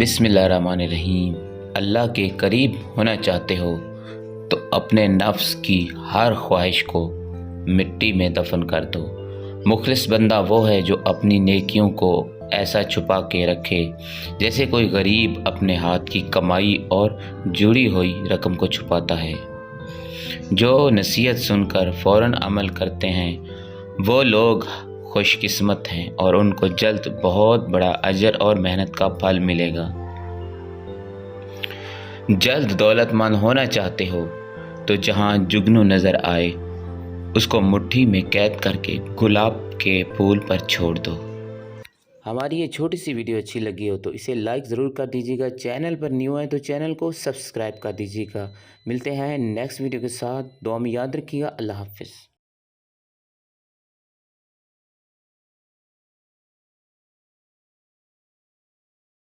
بسم اللہ الرحمن الرحیم۔ اللہ کے قریب ہونا چاہتے ہو تو اپنے نفس کی ہر خواہش کو مٹی میں دفن کر دو۔ مخلص بندہ وہ ہے جو اپنی نیکیوں کو ایسا چھپا کے رکھے جیسے کوئی غریب اپنے ہاتھ کی کمائی اور جڑی ہوئی رقم کو چھپاتا ہے۔ جو نصیحت سن کر فوراً عمل کرتے ہیں وہ لوگ خوش قسمت ہیں اور ان کو جلد بہت بڑا اجر اور محنت کا پھل ملے گا۔ جلد دولت مند ہونا چاہتے ہو تو جہاں جگنو نظر آئے اس کو مٹھی میں قید کر کے گلاب کے پھول پر چھوڑ دو۔ ہماری یہ چھوٹی سی ویڈیو اچھی لگی ہو تو اسے لائک ضرور کر دیجیے گا۔ چینل پر نیو ہے تو چینل کو سبسکرائب کر دیجیے گا۔ ملتے ہیں نیکسٹ ویڈیو کے ساتھ، دعا میں یاد رکھیے گا۔ اللہ حافظ۔